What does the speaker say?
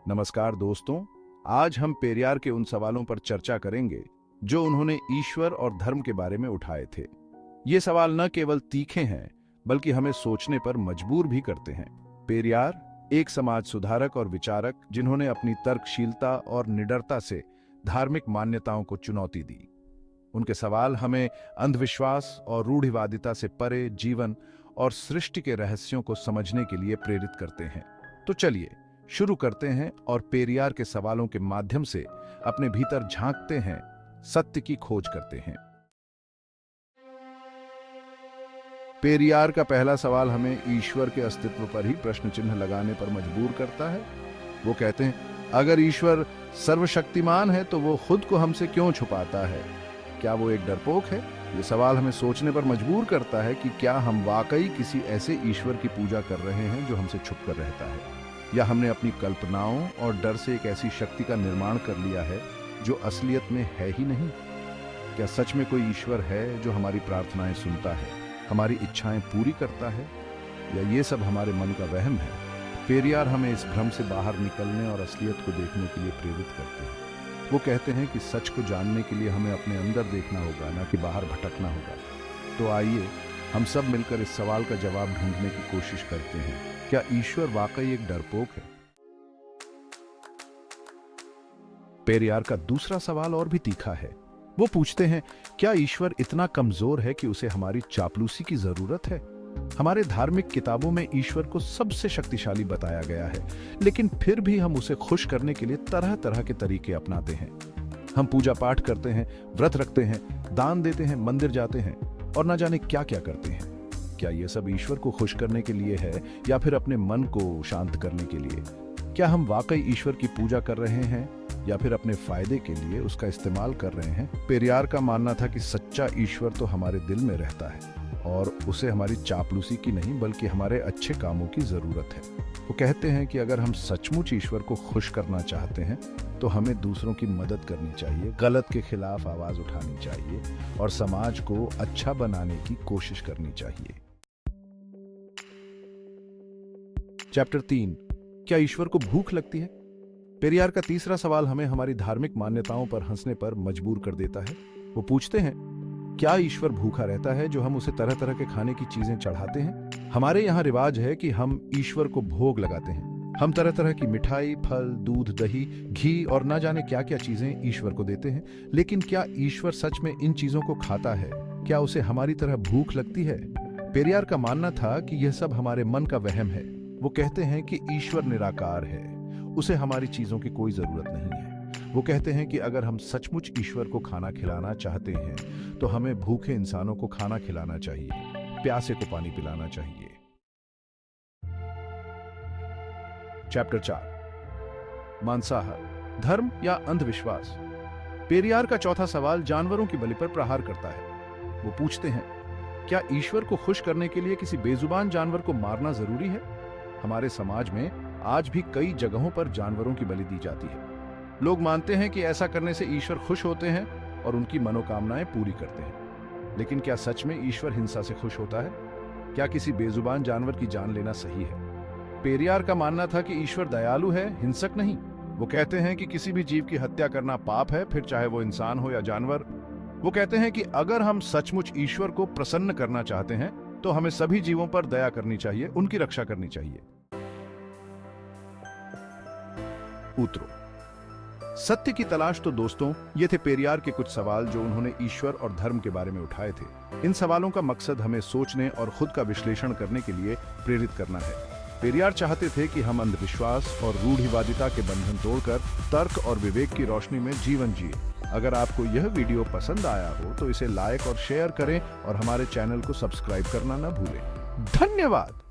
नमस्कार दोस्तों, आज हम पेरियार के उन सवालों पर चर्चा करेंगे जो उन्होंने ईश्वर और धर्म के बारे में उठाए थे। ये सवाल न केवल तीखे हैं बल्कि हमें सोचने पर मजबूर भी करते हैं। पेरियार एक समाज सुधारक और विचारक जिन्होंने अपनी तर्कशीलता और निडरता से धार्मिक मान्यताओं को चुनौती दी। उनके सवाल हमें अंधविश्वास और रूढ़िवादिता से परे जीवन और सृष्टि के रहस्यों को समझने के लिए प्रेरित करते हैं। तो चलिए शुरू करते हैं और पेरियार के सवालों के माध्यम से अपने भीतर झांकते हैं, सत्य की खोज करते हैं। पेरियार का पहला सवाल हमें ईश्वर के अस्तित्व पर ही प्रश्न चिन्ह लगाने पर मजबूर करता है। वो कहते हैं, अगर ईश्वर सर्वशक्तिमान है तो वो खुद को हमसे क्यों छुपाता है? क्या वो एक डरपोक है? ये सवाल हमें सोचने पर मजबूर करता है कि क्या हम वाकई किसी ऐसे ईश्वर की पूजा कर रहे हैं जो हमसे छुप कर रहता है, या हमने अपनी कल्पनाओं और डर से एक ऐसी शक्ति का निर्माण कर लिया है जो असलियत में है ही नहीं। क्या सच में कोई ईश्वर है जो हमारी प्रार्थनाएं सुनता है, हमारी इच्छाएं पूरी करता है, या ये सब हमारे मन का वहम है? पेरियार हमें इस भ्रम से बाहर निकलने और असलियत को देखने के लिए प्रेरित करते हैं। वो कहते हैं कि सच को जानने के लिए हमें अपने अंदर देखना होगा, ना कि बाहर भटकना होगा। तो आइए हम सब मिलकर इस सवाल का जवाब ढूंढने की कोशिश करते हैं, क्या ईश्वर वाकई एक डरपोक है? पेरियार का दूसरा सवाल और भी तीखा है। वो पूछते हैं, क्या ईश्वर इतना कमजोर है कि उसे हमारी चापलूसी की जरूरत है? हमारे धार्मिक किताबों में ईश्वर को सबसे शक्तिशाली बताया गया है, लेकिन फिर भी हम उसे खुश करने के लिए तरह तरह के तरीके अपनाते हैं। हम पूजा पाठ करते हैं, व्रत रखते हैं, दान देते हैं, मंदिर जाते हैं और न जाने क्या क्या करते हैं। क्या ये सब ईश्वर को खुश करने के लिए है या फिर अपने मन को शांत करने के लिए? क्या हम वाकई ईश्वर की पूजा कर रहे हैं या फिर अपने फायदे के लिए उसका इस्तेमाल कर रहे हैं? पेरियार का मानना था कि सच्चा ईश्वर तो हमारे दिल में रहता है और उसे हमारी चापलूसी की नहीं बल्कि हमारे अच्छे कामों की जरूरत है। वो कहते हैं कि अगर हम सचमुच ईश्वर को खुश करना चाहते हैं तो हमें दूसरों की मदद करनी चाहिए, गलत के खिलाफ आवाज उठानी चाहिए और समाज को अच्छा बनाने की कोशिश करनी चाहिए। चैप्टर 3, क्या ईश्वर को भूख लगती है? पेरियार का तीसरा सवाल हमें हमारी धार्मिक मान्यताओं पर हंसने पर मजबूर कर देता है। वो पूछते हैं, क्या ईश्वर भूखा रहता है जो हम उसे तरह तरह के खाने की चीजें चढ़ाते हैं? हमारे यहाँ रिवाज है कि हम ईश्वर को भोग लगाते हैं। हम तरह तरह की मिठाई, फल, दूध, दही, घी और न जाने क्या क्या चीजें ईश्वर को देते हैं। लेकिन क्या ईश्वर सच में इन चीजों को खाता है? क्या उसे हमारी तरह भूख लगती है? पेरियार का मानना था कि यह सब हमारे मन का वहम है। वो कहते हैं कि ईश्वर निराकार है, उसे हमारी चीजों की कोई जरूरत नहीं है। वो कहते हैं कि अगर हम सचमुच ईश्वर को खाना खिलाना चाहते हैं तो हमें भूखे इंसानों को खाना खिलाना चाहिए, प्यासे को पानी पिलाना चाहिए। चैप्टर 4, मांसाहार, धर्म या अंधविश्वास। पेरियार का चौथा सवाल जानवरों की बलि पर प्रहार करता है। वो पूछते हैं, क्या ईश्वर को खुश करने के लिए किसी बेजुबान जानवर को मारना जरूरी है? हमारे समाज में आज भी कई जगहों पर जानवरों की बलि दी जाती है। लोग मानते हैं कि ऐसा करने से ईश्वर खुश होते हैं और उनकी मनोकामनाएं पूरी करते हैं। लेकिन क्या सच में ईश्वर हिंसा से खुश होता है? क्या किसी बेजुबान जानवर की जान लेना सही है? पेरियार का मानना था कि ईश्वर दयालु है, हिंसक नहीं। वो कहते हैं कि किसी भी जीव की हत्या करना पाप है, फिर चाहे वो इंसान हो या जानवर। वो कहते हैं कि अगर हम सचमुच ईश्वर को प्रसन्न करना चाहते हैं तो हमें सभी जीवों पर दया करनी चाहिए, उनकी रक्षा करनी चाहिए। उत्तरों, सत्य की तलाश। तो दोस्तों, ये थे पेरियार के कुछ सवाल जो उन्होंने ईश्वर और धर्म के बारे में उठाए थे। इन सवालों का मकसद हमें सोचने और खुद का विश्लेषण करने के लिए प्रेरित करना है। पेरियार चाहते थे कि हम अंधविश्वास और रूढ़िवादिता के बंधन तोड़कर तर्क और विवेक की रोशनी में जीवन जिए। अगर आपको यह वीडियो पसंद आया हो तो इसे लाइक और शेयर करें और हमारे चैनल को सब्सक्राइब करना न भूलें। धन्यवाद।